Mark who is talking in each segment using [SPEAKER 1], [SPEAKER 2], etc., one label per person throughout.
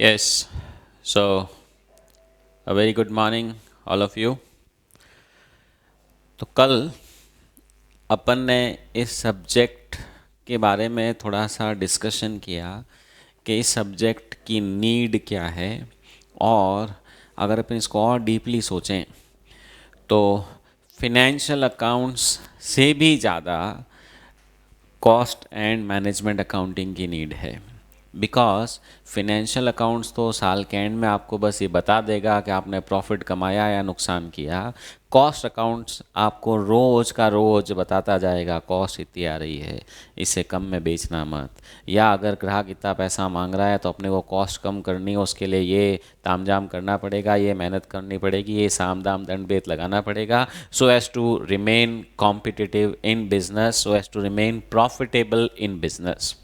[SPEAKER 1] Yes, so a very good morning all of you. तो कल अपन ने इस सब्जेक्ट के बारे में थोड़ा सा डिस्कशन किया कि इस सब्जेक्ट की नीड क्या है, और अगर अपन इसको और डीपली सोचें तो फिनेंशियल अकाउंट्स से भी ज़्यादा कॉस्ट एंड मैनेजमेंट अकाउंटिंग की नीड है। बिकॉज फिनेंशियल अकाउंट्स तो साल के एंड में आपको बस ये बता देगा कि आपने प्रॉफिट कमाया या नुकसान किया। कॉस्ट अकाउंट्स आपको रोज़ का रोज़ बताता जाएगा कॉस्ट इतनी आ रही है, इससे कम में बेचना मत, या अगर ग्राहक इतना पैसा मांग रहा है तो अपने को कॉस्ट कम करनी है, उसके लिए ये तामझाम करना पड़ेगा, ये मेहनत करनी पड़ेगी, ये साम दाम दंड भेद लगाना पड़ेगा, so as to remain competitive in business, so as to remain profitable in business.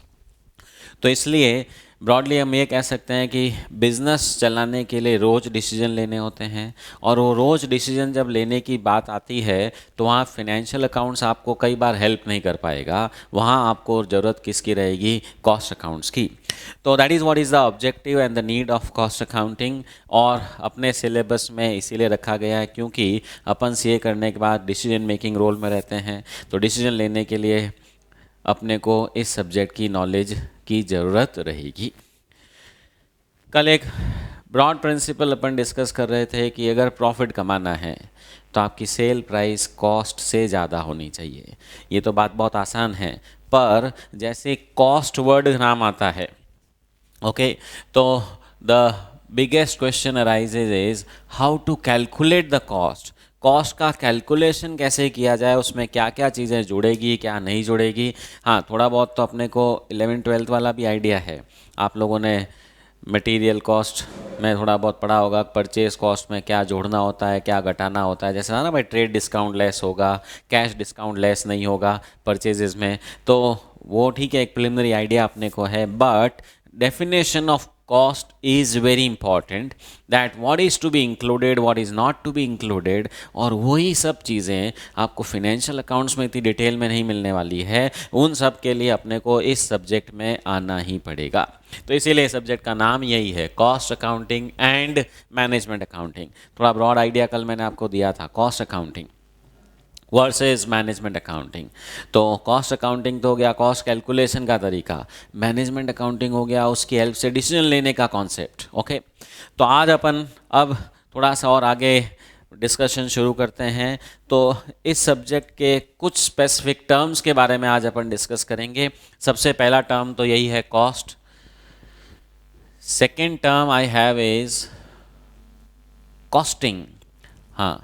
[SPEAKER 1] तो इसलिए ब्रॉडली हम ये कह सकते हैं कि बिज़नेस चलाने के लिए रोज़ डिसीजन लेने होते हैं, और वो रोज़ डिसीजन जब लेने की बात आती है तो वहाँ फिनेंशियल अकाउंट्स आपको कई बार हेल्प नहीं कर पाएगा। वहाँ आपको ज़रूरत किसकी रहेगी? कॉस्ट अकाउंट्स की। तो that is what is the objective and the need of cost accounting. और अपने सिलेबस में इसीलिए रखा गया है क्योंकि अपन सीए करने के बाद डिसीजन मेकिंग रोल में रहते हैं, तो डिसीजन लेने के लिए अपने को इस सब्जेक्ट की नॉलेज की ज़रूरत रहेगी। कल एक ब्रॉड प्रिंसिपल अपन डिस्कस कर रहे थे कि अगर प्रॉफिट कमाना है तो आपकी सेल प्राइस कॉस्ट से ज़्यादा होनी चाहिए। ये तो बात बहुत आसान है, पर जैसे कॉस्ट वर्ड नाम आता है, ओके, तो the biggest question arises is how to calculate the cost. Cost का कैलकुलेशन कैसे किया जाए, उसमें क्या क्या चीज़ें जुड़ेगी, क्या नहीं जुड़ेगी। हाँ, थोड़ा बहुत तो अपने को 11वीं 12वीं वाला भी आइडिया है। आप लोगों ने मटेरियल कॉस्ट में थोड़ा बहुत पढ़ा होगा, परचेज कॉस्ट में क्या जोड़ना होता है, क्या घटाना होता है। जैसे ना भाई, ट्रेड डिस्काउंट लेस होगा, कैश डिस्काउंट लेस नहीं होगा परचेजेस में, तो वो ठीक है, एक प्रिलिमिनरी आइडिया अपने को है। But definition of cost is very important, that what is to be included, what is not to be included, और वही सब चीज़ें आपको फिनेंशियल अकाउंट्स में इतनी डिटेल में नहीं मिलने वाली है। उन सब के लिए अपने को इस सब्जेक्ट में आना ही पड़ेगा। तो इसीलिए सब्जेक्ट का नाम यही है, cost accounting and management accounting. थोड़ा ब्रॉड आइडिया कल मैंने आपको दिया था, cost accounting versus management accounting. तो कॉस्ट अकाउंटिंग तो हो गया कॉस्ट कैलकुलेशन का तरीका, मैनेजमेंट अकाउंटिंग हो गया उसकी हेल्प से डिसीजन लेने का कॉन्सेप्ट। ओके, तो आज अपन अब थोड़ा सा और आगे डिस्कशन शुरू करते हैं। तो इस सब्जेक्ट के कुछ स्पेसिफिक टर्म्स के बारे में आज अपन डिस्कस करेंगे। सबसे पहला टर्म तो यही है, cost. Second term I have is costing. हाँ,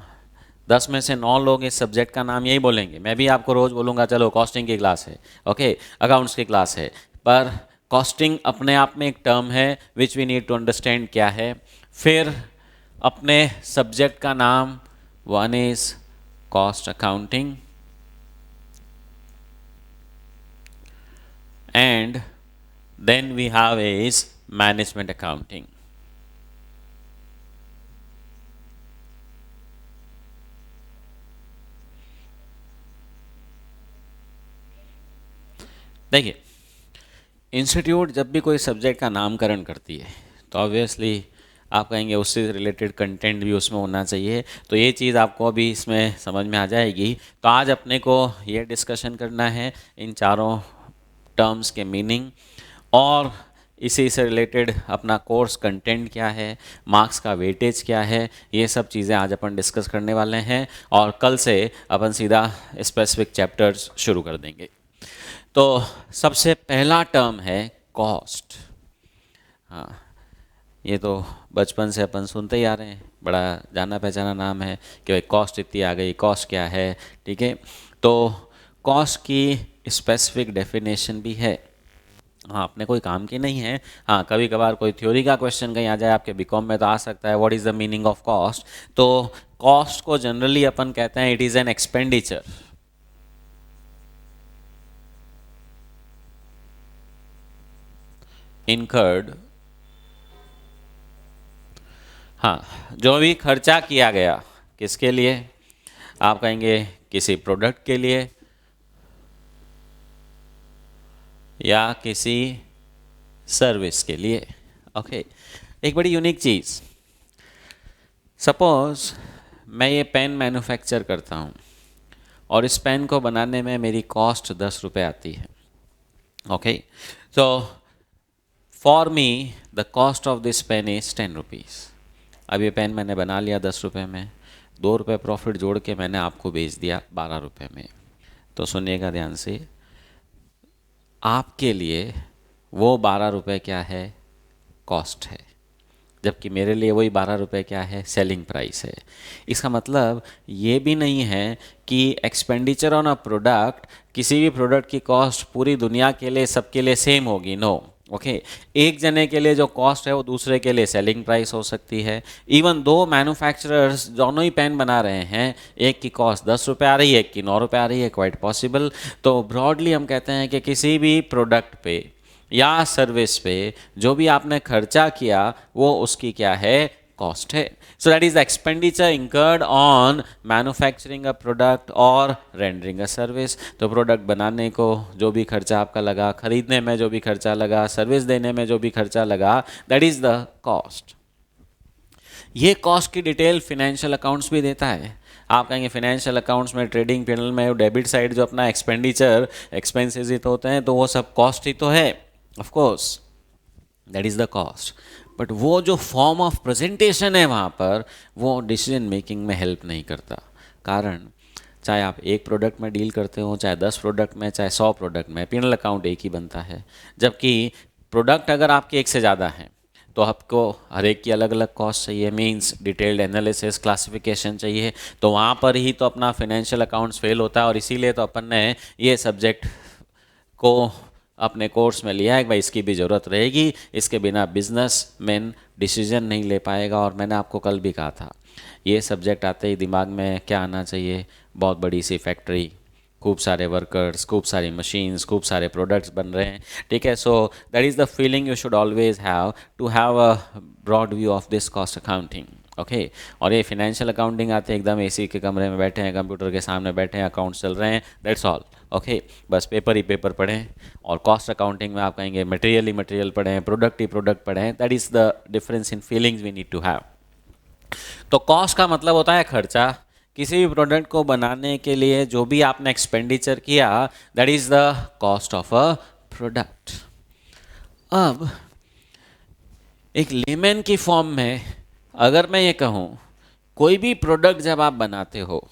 [SPEAKER 1] 10 में से 9 लोग इस सब्जेक्ट का नाम यही बोलेंगे। मैं भी आपको रोज़ बोलूँगा चलो कॉस्टिंग की क्लास है, ओके, अकाउंट्स की क्लास है, पर कॉस्टिंग अपने आप में एक टर्म है which we need to understand क्या है। फिर अपने सब्जेक्ट का नाम, one is cost accounting and then we have is management accounting. देखिए, इंस्टीट्यूट जब भी कोई सब्जेक्ट का नामकरण करती है तो ऑब्वियसली आप कहेंगे उससे रिलेटेड कंटेंट भी उसमें होना चाहिए। तो ये चीज़ आपको अभी इसमें समझ में आ जाएगी। तो आज अपने को ये डिस्कशन करना है इन चारों टर्म्स के मीनिंग, और इसी से रिलेटेड अपना कोर्स कंटेंट क्या है, मार्क्स का वेटेज क्या है, ये सब चीज़ें आज अपन डिस्कस करने वाले हैं। और कल से अपन सीधा स्पेसिफिक चैप्टर्स शुरू कर देंगे। तो सबसे पहला टर्म है कॉस्ट। हाँ, ये तो बचपन से अपन सुनते ही आ रहे हैं, बड़ा जाना पहचाना नाम है कि भाई कॉस्ट इतनी आ गई, कॉस्ट क्या है। ठीक है, तो कॉस्ट की स्पेसिफिक डेफिनेशन भी है। हाँ, अपने कोई काम की नहीं है। हाँ, कभी कभार कोई थ्योरी का क्वेश्चन कहीं आ जाए, आपके बीकॉम में तो आ सकता है, what is the meaning of cost. तो कॉस्ट को जनरली अपन कहते हैं it is an expenditure. Incurred, हाँ, जो भी खर्चा किया गया, किसके लिए? आप कहेंगे किसी प्रोडक्ट के लिए या किसी सर्विस के लिए। ओके, एक बड़ी यूनिक चीज़, सपोज मैं ये पेन मैन्युफैक्चर करता हूँ और इस पेन को बनाने में मेरी कॉस्ट 10 रुपये आती है। Okay, so for me the cost of this pen is 10 rupees. अब ये पेन मैंने बना लिया 10 रुपये में, 2 रुपये प्रॉफिट जोड़ के मैंने आपको बेच दिया 12 रुपये में। तो सुनिएगा ध्यान से, आपके लिए वो 12 रुपये क्या है, कॉस्ट है, जबकि मेरे लिए वही 12 रुपये क्या है, सेलिंग प्राइस है। इसका मतलब ये भी नहीं है कि एक्सपेंडिचर ऑन अ प्रोडक्ट, किसी भी प्रोडक्ट की कॉस्ट पूरी दुनिया के लिए सबके लिए सेम होगी, नो। ओके, एक जने के लिए जो कॉस्ट है वो दूसरे के लिए सेलिंग प्राइस हो सकती है। इवन दो मैन्युफैक्चरर्स दोनों ही पेन बना रहे हैं, एक की कॉस्ट 10 रुपये आ रही है, एक की 9 रुपये आ रही है, क्वाइट पॉसिबल। तो ब्रॉडली हम कहते हैं कि किसी भी प्रोडक्ट पे या सर्विस पे जो भी आपने खर्चा किया वो उसकी क्या है, कॉस्ट है। So that is the expenditure incurred on manufacturing a product और रेंडरिंग अ सर्विस। तो प्रोडक्ट बनाने को जो भी खर्चा आपका लगा, खरीदने में जो भी खर्चा लगा, सर्विस देने में जो भी खर्चा लगा, दैट इज द कॉस्ट। ये कॉस्ट की डिटेल फिनेंशियल अकाउंट्स भी देता है। आप कहेंगे फिनेंशियल अकाउंट्स में, ट्रेडिंग पैनल में डेबिट साइड जो अपना एक्सपेंडिचर एक्सपेंसेस ही तो होते हैं, तो वो सब कॉस्ट ही तो है। Of course that is the cost, but वो जो फॉर्म ऑफ प्रेजेंटेशन है वहाँ पर, वो डिसीजन मेकिंग में हेल्प नहीं करता। कारण चाहे आप एक प्रोडक्ट में डील करते हो, चाहे 10 प्रोडक्ट में, चाहे 100 प्रोडक्ट में, पिनल अकाउंट एक ही बनता है। जबकि प्रोडक्ट अगर आपके एक से ज़्यादा हैं तो आपको हर एक की अलग अलग कॉस्ट चाहिए, मींस डिटेल्ड एनालिसिस, क्लासिफिकेशन चाहिए। तो वहाँ पर ही तो अपना फिनेंशियल अकाउंट्स फेल होता है। और इसीलिए तो अपन ने ये सब्जेक्ट को अपने कोर्स में लिया है कि भाई इसकी भी ज़रूरत रहेगी, इसके बिना बिजनेस मैन डिसीजन नहीं ले पाएगा। और मैंने आपको कल भी कहा था, ये सब्जेक्ट आते ही दिमाग में क्या आना चाहिए, बहुत बड़ी सी फैक्ट्री, खूब सारे वर्कर्स, खूब सारी मशीन्स, खूब सारे प्रोडक्ट्स बन रहे हैं, ठीक है। So that is the feeling you should always have to have a broad view of this cost accounting. Okay, और ये फिनेंशियल अकाउंटिंग आते हैं एकदम एसी के कमरे में बैठे हैं, कंप्यूटर के सामने बैठे हैं, अकाउंट्स चल रहे हैं, दैट्स ऑल। ओके, बस पेपर ही पेपर पढ़ें। और कॉस्ट अकाउंटिंग में आप कहेंगे मटेरियल ही मटेरियल पढ़ें, प्रोडक्ट ही प्रोडक्ट पढ़ें। That is the difference in feelings we need to have. तो कॉस्ट का मतलब होता है खर्चा। किसी भी प्रोडक्ट को बनाने के लिए जो भी आपने एक्सपेंडिचर किया, that is the cost of a product. अब एक लेमन की फॉर्म में अगर मैं ये कहूँ, कोई भी प्रोडक्ट जब आप बनाते हो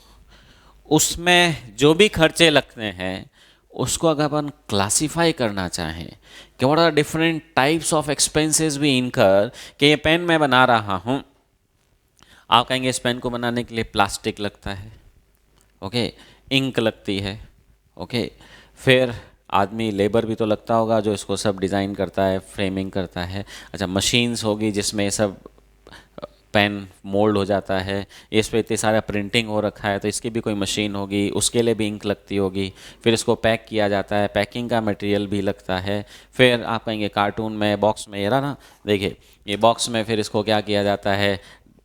[SPEAKER 1] उसमें जो भी खर्चे लगते हैं उसको अगर अपन क्लासिफाई करना चाहें कि what are different types of expenses we incur, कि ये पेन मैं बना रहा हूँ, आप कहेंगे इस पेन को बनाने के लिए प्लास्टिक लगता है, ओके, इंक लगती है, ओके, फिर आदमी लेबर भी तो लगता होगा जो इसको सब डिज़ाइन करता है, फ्रेमिंग करता है। अच्छा, मशीन्स होगी जिसमें ये सब पेन मोल्ड हो जाता है, इस पे इतनी सारा प्रिंटिंग हो रखा है तो इसकी भी कोई मशीन होगी, उसके लिए भी इंक लगती होगी। फिर इसको पैक किया जाता है, पैकिंग का मटेरियल भी लगता है। फिर आप कहेंगे कार्टून में, बॉक्स में, ये रहा ना, देखिए ये बॉक्स में फिर इसको क्या किया जाता है,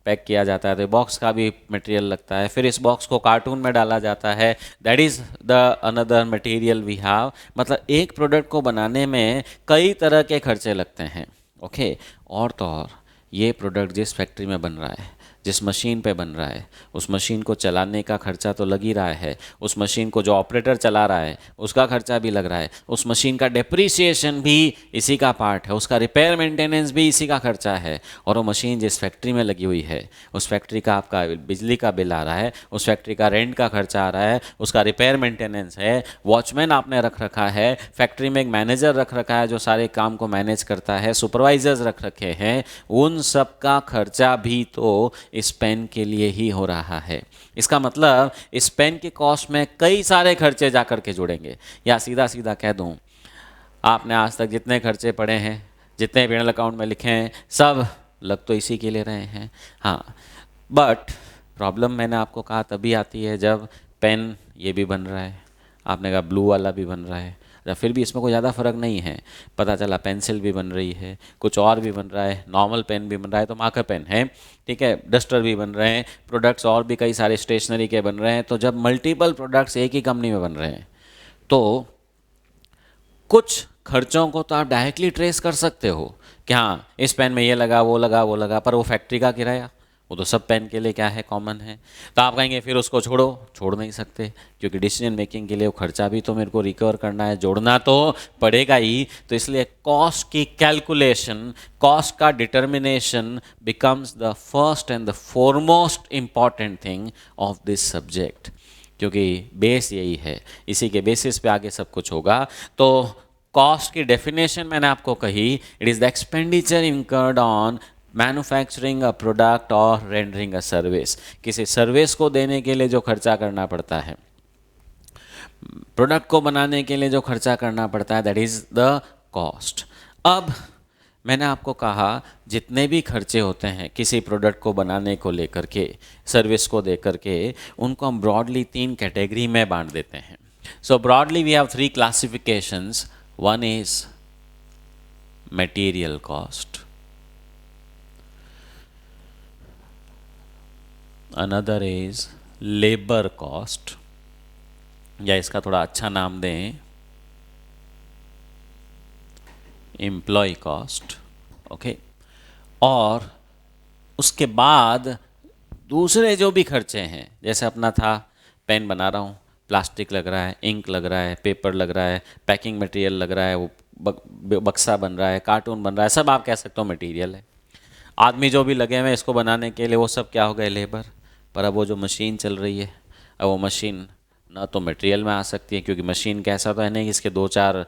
[SPEAKER 1] पैक किया जाता है, तो बॉक्स का भी मटेरियल लगता है। फिर इस बॉक्स को कार्टून में डाला जाता है, that is the another material we have. मतलब एक प्रोडक्ट को बनाने में कई तरह के खर्चे लगते हैं, ओके। और तो और ये प्रोडक्ट जिस फैक्ट्री में बन रहा है, जिस मशीन पे बन रहा है, उस मशीन को चलाने का खर्चा तो लग ही रहा है, उस मशीन को जो ऑपरेटर चला रहा है उसका खर्चा भी लग रहा है, उस मशीन का डेप्रीसिएशन भी इसी का पार्ट है, उसका रिपेयर मेंटेनेंस भी इसी का खर्चा है। और वो मशीन जिस फैक्ट्री में लगी हुई है उस फैक्ट्री का आपका बिजली का बिल आ रहा है, उस फैक्ट्री का रेंट का खर्चा आ रहा है, उसका रिपेयर मेंटेनेंस है, वॉचमैन आपने रख रखा है, फैक्ट्री में एक मैनेजर रख रखा है जो सारे काम को मैनेज करता है, सुपरवाइजर्स रख रखे हैं, उन सब का खर्चा भी तो इस पेन के लिए ही हो रहा है। इसका मतलब इस पेन की कॉस्ट में कई सारे खर्चे जाकर के जुड़ेंगे। या सीधा सीधा कह दूं, आपने आज तक जितने खर्चे पड़े हैं, जितने पीएनएल अकाउंट में लिखे हैं, सब लग तो इसी के लिए रहे हैं। हाँ, बट प्रॉब्लम मैंने आपको कहा तभी आती है जब पेन ये भी बन रहा है, आपने कहा ब्लू वाला भी बन रहा है, या फिर भी इसमें कोई ज़्यादा फ़र्क नहीं है, पता चला पेंसिल भी बन रही है, कुछ और भी बन रहा है, नॉर्मल पेन भी बन रहा है तो मार्कर पेन है, ठीक है, डस्टर भी बन रहे हैं, प्रोडक्ट्स और भी कई सारे स्टेशनरी के बन रहे हैं। तो जब मल्टीपल प्रोडक्ट्स एक ही कंपनी में बन रहे हैं तो कुछ खर्चों को तो आप डायरेक्टली ट्रेस कर सकते हो कि हाँ इस पेन में ये लगा वो लगा वो लगा, पर वो फैक्ट्री का किराया वो तो सब पेन के लिए क्या है, कॉमन है। तो आप कहेंगे फिर उसको छोड़ो, छोड़ नहीं सकते, क्योंकि डिसीजन मेकिंग के लिए वो खर्चा भी तो मेरे को रिकवर करना है, जोड़ना तो पड़ेगा ही। तो इसलिए कॉस्ट की कैलकुलेशन, कॉस्ट का determination becomes the first and the foremost important thing of this subject, क्योंकि बेस यही है, इसी के बेसिस पे आगे सब कुछ होगा। तो कॉस्ट की डेफिनेशन मैंने आपको कही, it is the expenditure incurred on manufacturing a product और रेंडरिंग अ सर्विस। किसी सर्विस को देने के लिए जो खर्चा करना पड़ता है, प्रोडक्ट को बनाने के लिए जो खर्चा करना पड़ता है, दैट इज़ द कॉस्ट। अब मैंने आपको कहा जितने भी खर्चे होते हैं किसी प्रोडक्ट को बनाने को लेकर के, सर्विस को देकर के, उनको हम ब्रॉडली 3 कैटेगरी में बांट देते हैं। So broadly we have 3 classifications. One is material cost, another is labour cost, या इसका थोड़ा अच्छा नाम दें एम्प्लॉय कॉस्ट, ओके। और उसके बाद दूसरे जो भी खर्चे हैं, जैसे अपना था पेन बना रहा हूँ, प्लास्टिक लग रहा है, इंक लग रहा है, पेपर लग रहा है, पैकिंग मटेरियल लग रहा है, वो बक्सा बन रहा है, कार्टून बन रहा है, सब आप कह सकते हो मटेरियल है। आदमी जो भी लगे हुए हैं इसको बनाने के लिए, वो सब क्या हो गए, लेबर। पर अब वो जो मशीन चल रही है, अब वो मशीन ना तो मटेरियल में आ सकती है, क्योंकि मशीन का ऐसा तो है नहीं कि इसके 2-4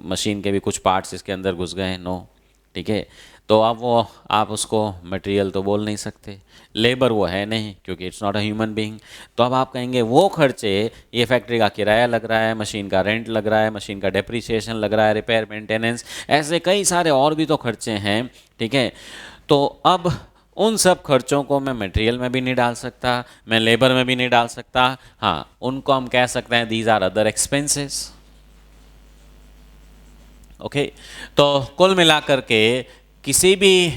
[SPEAKER 1] मशीन के भी कुछ पार्ट्स इसके अंदर घुस गए हैं, नो, ठीक है। तो अब वो आप उसको मटेरियल तो बोल नहीं सकते, लेबर वो है नहीं, क्योंकि it's not a human being. तो अब आप कहेंगे वो खर्चे, ये फैक्ट्री का किराया लग रहा है, मशीन का रेंट लग रहा है, मशीन का डेप्रिसिएशन लग रहा है, रिपेयर मेंटेनेंस, ऐसे कई सारे और भी तो खर्चे हैं, ठीक है। तो अब उन सब खर्चों को मैं मटेरियल में भी नहीं डाल सकता, मैं लेबर में भी नहीं डाल सकता, हाँ उनको हम कह सकते हैं these are other expenses, okay. तो कुल मिलाकर के किसी भी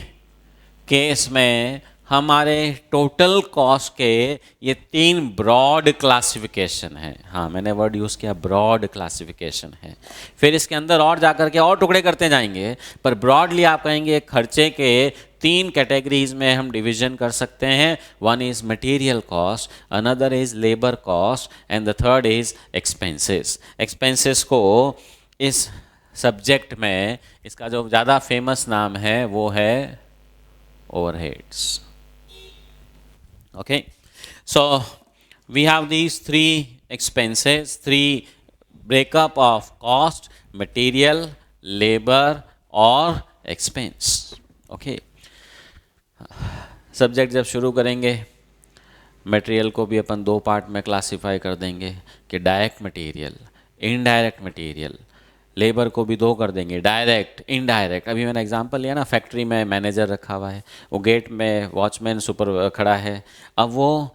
[SPEAKER 1] केस में हमारे टोटल कॉस्ट के ये 3 ब्रॉड क्लासिफिकेशन है। हाँ मैंने वर्ड यूज़ किया, ब्रॉड क्लासिफिकेशन है। फिर इसके अंदर और जाकर के और टुकड़े करते जाएंगे, पर ब्रॉडली आप कहेंगे खर्चे के 3 कैटेगरीज में हम डिवीजन कर सकते हैं। One is material cost, another is labour cost, and the third is expenses. Expenses को इस सब्जेक्ट में इसका जो ज़्यादा फेमस नाम है वो है overheads, okay। So we have these 3 expenses, 3 breakup of cost, material, labor और expense, okay। सब्जेक्ट जब शुरू करेंगे, मटेरियल को भी अपन 2 पार्ट में क्लासिफाई कर देंगे कि direct material, indirect material. Labour को भी 2 कर देंगे, डायरेक्ट, इनडायरेक्ट। अभी मैंने एग्जांपल लिया ना, फैक्ट्री में मैनेजर रखा हुआ है, वो गेट में वॉचमैन सुपर खड़ा है, अब वो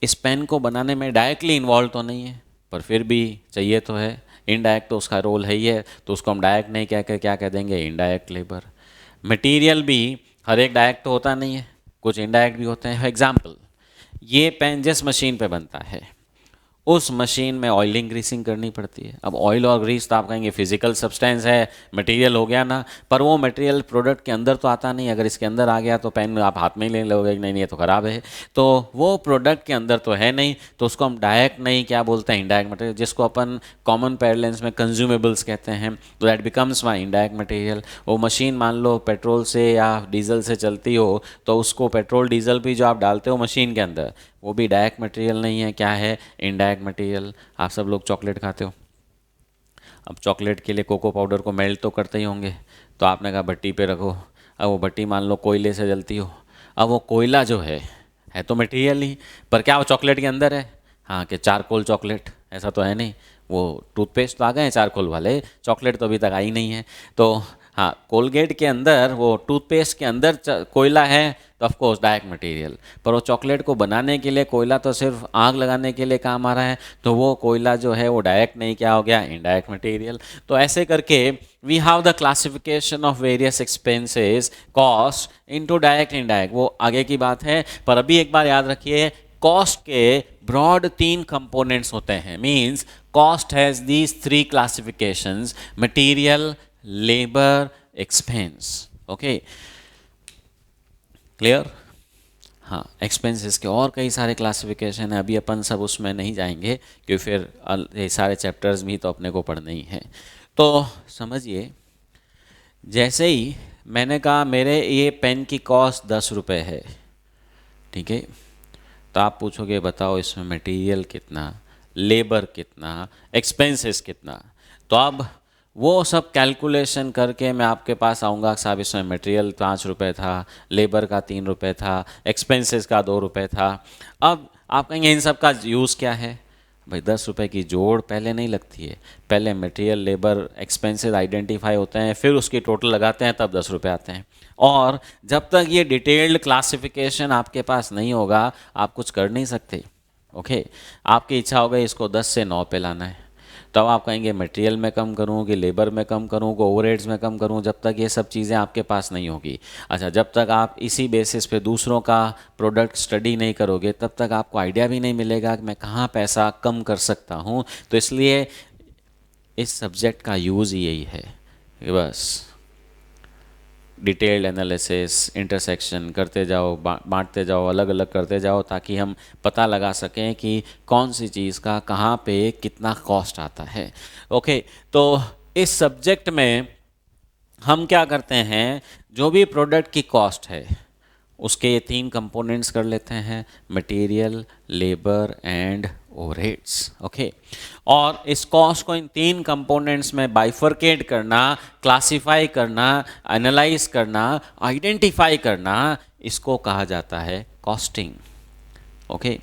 [SPEAKER 1] इस पेन को बनाने में डायरेक्टली इन्वॉल्व तो नहीं है, पर फिर भी चाहिए तो है, इनडायरेक्ट तो उसका रोल है ही है, तो उसको हम डायरेक्ट नहीं कह कर क्या कह देंगे, इनडायरेक्ट लेबर। मटीरियल भी हर एक डायरेक्ट तो होता नहीं है, कुछ इनडायरेक्ट भी होते हैं। एग्जाम्पल, ये पेन जिस मशीन पे बनता है उस मशीन में ऑयलिंग ग्रीसिंग करनी पड़ती है। अब ऑयल और ग्रीस तो आप कहेंगे फिजिकल सब्सटेंस है, मटेरियल हो गया ना, पर वो मटेरियल प्रोडक्ट के अंदर तो आता नहीं। अगर इसके अंदर आ गया तो पेन आप हाथ में ही ले लोगे, नहीं नहीं ये तो ख़राब है, तो वो प्रोडक्ट के अंदर तो है नहीं, तो उसको हम डायरेक्ट नहीं क्या बोलते हैं, इनडायरेक्ट मटेरियल, जिसको अपन कॉमन पैरलेंस में कंज्यूमेबल्स कहते हैं, तो that becomes my indirect material. वो मशीन मान लो पेट्रोल से या डीजल से चलती हो, तो उसको पेट्रोल डीजल भी जो आप डालते हो मशीन के अंदर, वो भी डायरेक्ट मटेरियल नहीं है, क्या है, इनडायरेक्ट मटेरियल। आप सब लोग चॉकलेट खाते हो, अब चॉकलेट के लिए कोको पाउडर को मेल्ट तो करते ही होंगे, तो आपने कहा भट्टी पे रखो, अब वो भट्टी मान लो कोयले से जलती हो, अब वो कोयला जो है तो मटेरियल ही, पर क्या वो चॉकलेट के अंदर है, हाँ कि चारकोल चॉकलेट, ऐसा तो है नहीं। वो टूथपेस्ट तो आ गए हैं चारकोल वाले, चॉकलेट तो अभी तक आई नहीं है। तो हाँ, कोलगेट के अंदर, वो टूथपेस्ट के अंदर कोयला है, तो ऑफ कोर्स डायरेक्ट मटेरियल। पर वो चॉकलेट को बनाने के लिए कोयला तो सिर्फ आग लगाने के लिए काम आ रहा है, तो वो कोयला जो है वो डायरेक्ट नहीं, क्या हो गया, इनडायरेक्ट मटेरियल। तो ऐसे करके we have the classification of various expenses, cost into direct indirect, वो आगे की बात है। पर अभी एक बार याद रखिए, कॉस्ट के ब्रॉड 3 कंपोनेंट्स होते हैं, means cost has these 3 classifications, material, labour expense. Okay, clear? हाँ, एक्सपेंसेस के और कई सारे क्लासिफिकेशन है, अभी अपन सब उसमें नहीं जाएंगे क्योंकि फिर ये सारे चैप्टर्स भी तो अपने को पढ़ने ही हैं। तो समझिए, जैसे ही मैंने कहा मेरे ये पेन की कॉस्ट 10 रुपये है, ठीक है, तो आप पूछोगे बताओ इसमें मटेरियल कितना, लेबर कितना, एक्सपेंसेस कितना। तो अब वो सब कैलकुलेशन करके मैं आपके पास आऊँगा, साहब इसमें मटेरियल 5 रुपये था, लेबर का 3 रुपये था, एक्सपेंसेस का 2 रुपये था। अब आप कहेंगे इन सब का यूज़ क्या है? भाई 10 रुपये की जोड़ पहले नहीं लगती है, पहले मटेरियल, लेबर, एक्सपेंसेस आइडेंटिफाई होते हैं, फिर उसकी टोटल लगाते हैं, तब 10 रुपये आते हैं। और जब तक ये डिटेल्ड क्लासिफिकेशन आपके पास नहीं होगा आप कुछ कर नहीं सकते। ओके, आपकी इच्छा हो गई इसको 10 से 9 पे लाना है, तब आप कहेंगे मटेरियल में कम करूँ कि लेबर में कम करूँ कि ओवरहेड्स में कम करूँ, जब तक ये सब चीज़ें आपके पास नहीं होगी। अच्छा, जब तक आप इसी बेसिस पे दूसरों का प्रोडक्ट स्टडी नहीं करोगे तब तक आपको आइडिया भी नहीं मिलेगा कि मैं कहाँ पैसा कम कर सकता हूँ। तो इसलिए इस सब्जेक्ट का यूज़ यही है कि बस डिटेल्ड एनालिसिस, इंटरसेक्शन करते जाओ, बांटते जाओ, अलग अलग करते जाओ, ताकि हम पता लगा सकें कि कौन सी चीज़ का कहाँ पे कितना कॉस्ट आता है। ओके, तो इस सब्जेक्ट में हम क्या करते हैं, जो भी प्रोडक्ट की कॉस्ट है उसके 3 कंपोनेंट्स कर लेते हैं, material, labour and overheads. Okay, और इस कॉस्ट को इन 3 कंपोनेंट्स में बाइफरकेट करना, क्लासिफाई करना, एनालाइज करना, आइडेंटिफाई करना, इसको कहा जाता है कॉस्टिंग। ओके,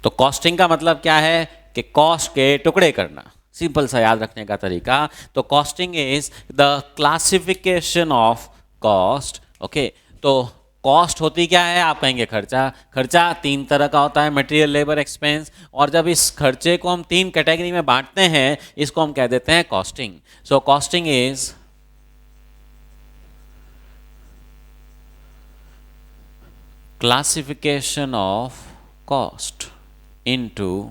[SPEAKER 1] तो कॉस्टिंग का मतलब क्या है कि कॉस्ट के टुकड़े करना, सिंपल सा याद रखने का तरीका। तो costing is the classification of cost. Okay, तो कॉस्ट होती क्या है? आप कहेंगे खर्चा। खर्चा 3 तरह का होता है, मटेरियल, लेबर, एक्सपेंस। और जब इस खर्चे को हम 3 कैटेगरी में बांटते हैं, इसको हम कह देते हैं costing. So costing is classification of cost into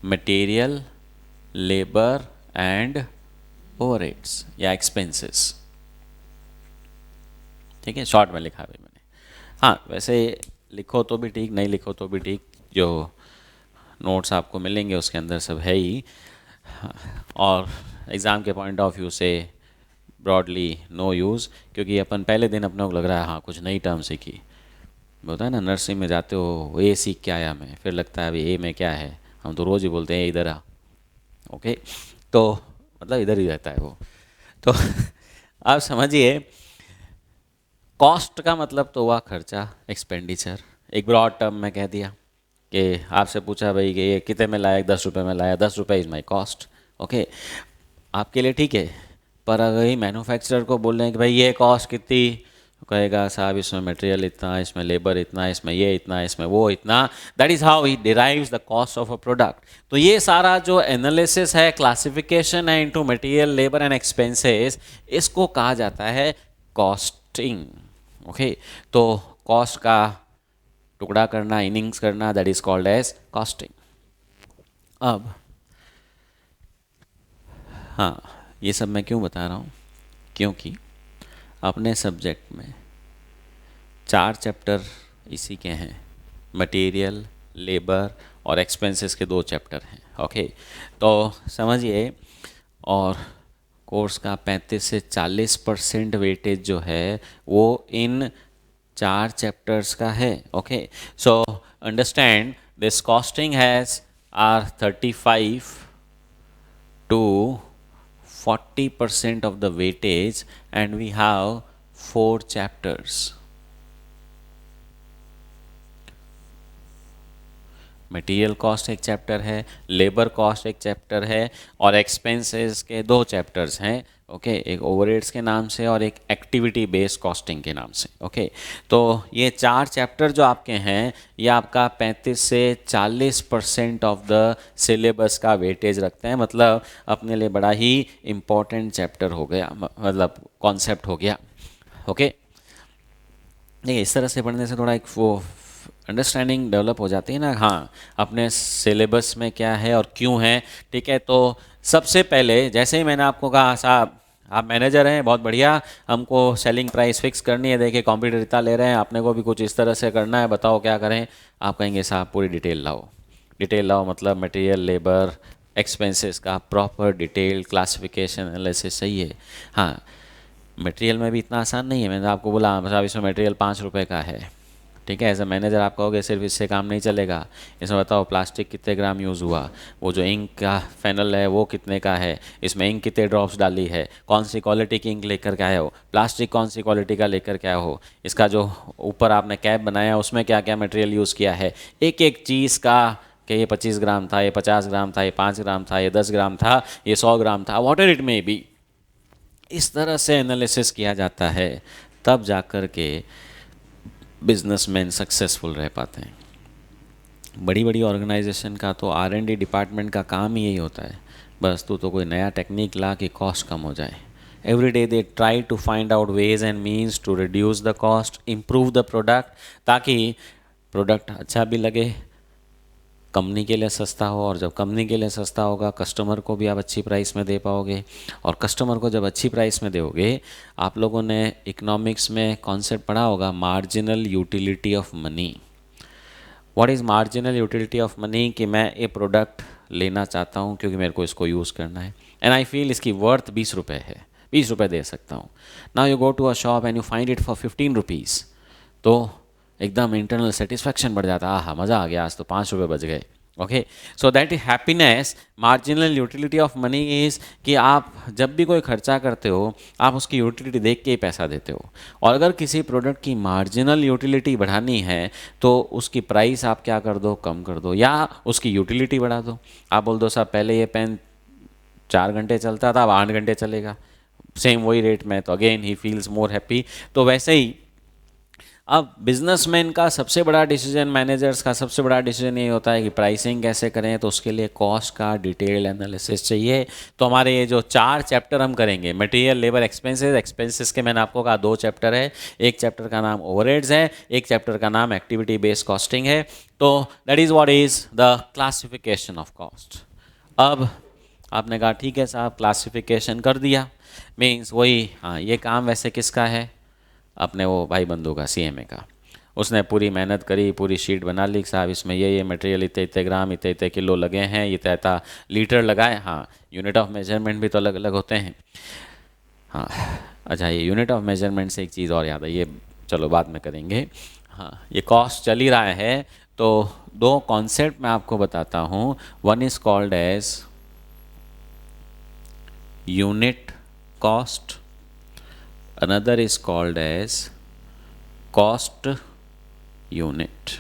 [SPEAKER 1] material, labour and overheads या एक्सपेंसेस। ठीक है, शॉर्ट में लिखा है मैंने। हाँ, वैसे लिखो तो भी ठीक, नहीं लिखो तो भी ठीक, जो नोट्स आपको मिलेंगे उसके अंदर सब है ही। और एग्ज़ाम के पॉइंट ऑफ व्यू से ब्रॉडली नो यूज़, क्योंकि अपन पहले दिन अपने को लग रहा है हाँ कुछ नई टर्म सीखी। होता है ना, नर्सरी में जाते हो ए सीख के आया मैं, फिर लगता है अभी ए में क्या है, हम तो रोज़ ही बोलते हैं इधर आ। ओके, तो मतलब इधर ही रहता है वो। तो आप समझिए, कॉस्ट का मतलब तो हुआ खर्चा, एक्सपेंडिचर, एक ब्रॉड टर्म में कह दिया कि आपसे पूछा भाई कि ये कितने में लाया, 10 रुपये में लाया, 10 रुपये इज़ माई कॉस्ट। ओके, आपके लिए ठीक है, पर अगर ही मैन्युफैक्चरर को बोल रहे हैं कि भाई ये कॉस्ट कितनी, तो कहेगा साहब इसमें मटेरियल इतना, इसमें लेबर इतना, इसमें ये इतना, इसमें वो इतना। That is how he derives the cost of a product. तो ये सारा जो एनालिसिस है, क्लासिफिकेशन है into material, labour and expenses, इसको कहा जाता है कॉस्टिंग। ओके, तो कॉस्ट का टुकड़ा करना, इनिंग्स करना, that is called as costing. अब हाँ, ये सब मैं क्यों बता रहा हूँ, क्योंकि अपने सब्जेक्ट में 4 चैप्टर इसी के हैं, मटेरियल, लेबर और एक्सपेंसेस के 2 चैप्टर हैं। ओके, तो समझिए, और कोर्स का 35 से 40% वेटेज जो है वो इन 4 चैप्टर्स का है। Okay, so understand this costing has are 35 to 40% of the weightage and we have 4 chapters. Material cost एक चैप्टर है, लेबर कॉस्ट एक चैप्टर है और एक्सपेंसेस के 2 चैप्टर्स हैं। ओके, एक ओवरहेड्स के नाम से और एक एक्टिविटी बेस्ड कॉस्टिंग के नाम से। ओके, तो ये 4 चैप्टर जो आपके हैं ये आपका 35 से 40% ऑफ द सिलेबस का वेटेज रखते हैं। मतलब अपने लिए बड़ा ही इम्पोर्टेंट चैप्टर हो गया, मतलब कॉन्सेप्ट हो गया। ओके, नहीं, इस तरह से पढ़ने से थोड़ा एक वो अंडरस्टैंडिंग डेवलप हो जाती है ना, हाँ अपने सिलेबस में क्या है और क्यों है। ठीक है, तो सबसे पहले जैसे ही मैंने आपको कहा साहब आप मैनेजर हैं, बहुत बढ़िया, हमको सेलिंग प्राइस फिक्स करनी है, देखिए कॉम्पिटिटर इतना ले रहे हैं, आपने को भी कुछ इस तरह से करना है, बताओ क्या करें। आप कहेंगे साहब पूरी डिटेल लाओ। डिटेल लाओ मतलब मटेरियल, लेबर, एक्सपेंसेस का प्रॉपर डिटेल क्लासिफिकेशन एनालिसिस, सही है। हाँ, मटेरियल में भी इतना आसान नहीं है, मैंने आपको बोला साहब इसमें मटेरियल 5 रुपये का है, ठीक है। एज अ मैनेजर आप कहोगे सिर्फ इससे काम नहीं चलेगा, इसमें बताओ प्लास्टिक कितने ग्राम यूज़ हुआ, वो जो इंक का फैनल है वो कितने का है, इसमें इंक कितने ड्रॉप्स डाली है, कौन सी क्वालिटी की इंक लेकर के आए हो, प्लास्टिक कौन सी क्वालिटी का लेकर के आए हो, इसका जो ऊपर आपने कैप बनाया उसमें क्या क्या मटेरियल यूज़ किया है, एक एक चीज़ का कि ये 25 ग्राम था, ये 50 ग्राम था, ये 5 ग्राम था, ये 10 ग्राम था, ये 100 ग्राम था, what ever it may be. इस तरह से एनालिसिस किया जाता है, तब जाकर के बिजनेसमैन सक्सेसफुल रह पाते हैं। बड़ी बड़ी ऑर्गेनाइजेशन का तो R&D डिपार्टमेंट का काम ही यही होता है, बस तो कोई नया टेक्निक ला कि कॉस्ट कम हो जाए। Every day they try to find out ways and means to reduce the cost, improve the product, ताकि प्रोडक्ट अच्छा भी लगे, कंपनी के लिए सस्ता हो, और जब कंपनी के लिए सस्ता होगा कस्टमर को भी आप अच्छी प्राइस में दे पाओगे, और कस्टमर को जब अच्छी प्राइस में दोगे, आप लोगों ने इकोनॉमिक्स में कॉन्सेप्ट पढ़ा होगा marginal utility of money. What is marginal utility of money? कि मैं ये प्रोडक्ट लेना चाहता हूँ क्योंकि मेरे को इसको यूज़ करना है, एंड आई फील इसकी वर्थ 20 रुपये है, 20 रुपये दे सकता हूँ। Now you go to a shop and you find it for 15 rupees, तो एकदम इंटरनल सेटिस्फैक्शन बढ़ जाता है, हाँ मज़ा आ गया, आज तो 5 रुपये बच गए। Okay, so that is happiness. Marginal utility of money is कि आप जब भी कोई खर्चा करते हो आप उसकी यूटिलिटी देख के ही पैसा देते हो, और अगर किसी प्रोडक्ट की मार्जिनल यूटिलिटी बढ़ानी है तो उसकी प्राइस आप क्या कर दो, कम कर दो, या उसकी यूटिलिटी बढ़ा दो। आप बोल दो साहब पहले ये पेन 4 घंटे चलता था, अब 8 घंटे चलेगा, सेम वही रेट में, तो again he feels more happy. तो वैसे ही अब बिजनेसमैन का सबसे बड़ा डिसीजन, मैनेजर्स का सबसे बड़ा डिसीजन ये होता है कि प्राइसिंग कैसे करें, तो उसके लिए कॉस्ट का डिटेल एनालिसिस चाहिए। तो हमारे ये जो 4 चैप्टर हम करेंगे, मटेरियल, लेबर, एक्सपेंसेस, एक्सपेंसेस के मैंने आपको कहा 2 चैप्टर है, एक चैप्टर का नाम ओवरहेड्स है, एक चैप्टर का नाम एक्टिविटी बेस्ड कॉस्टिंग है। तो that is what is the classification of cost. अब आपने कहा ठीक है साहब क्लासिफिकेशन कर दिया, मीन्स वही, हाँ ये काम वैसे किसका है, अपने वो भाई बंधु का, CMA का। उसने पूरी मेहनत करी, पूरी शीट बना ली, साहब इसमें ये मटेरियल इतने इतने ग्राम, इतने इतने किलो लगे हैं, इतना इतना लीटर लगाए। हाँ, यूनिट ऑफ मेजरमेंट भी तो अलग अलग होते हैं। हाँ, अच्छा ये यूनिट ऑफ मेजरमेंट से एक चीज़ और याद है, ये चलो बाद में करेंगे। हाँ, ये कॉस्ट चल ही रहा है, तो 2 कॉन्सेप्ट मैं आपको बताता हूँ। One is called as unit cost, another is called as cost unit।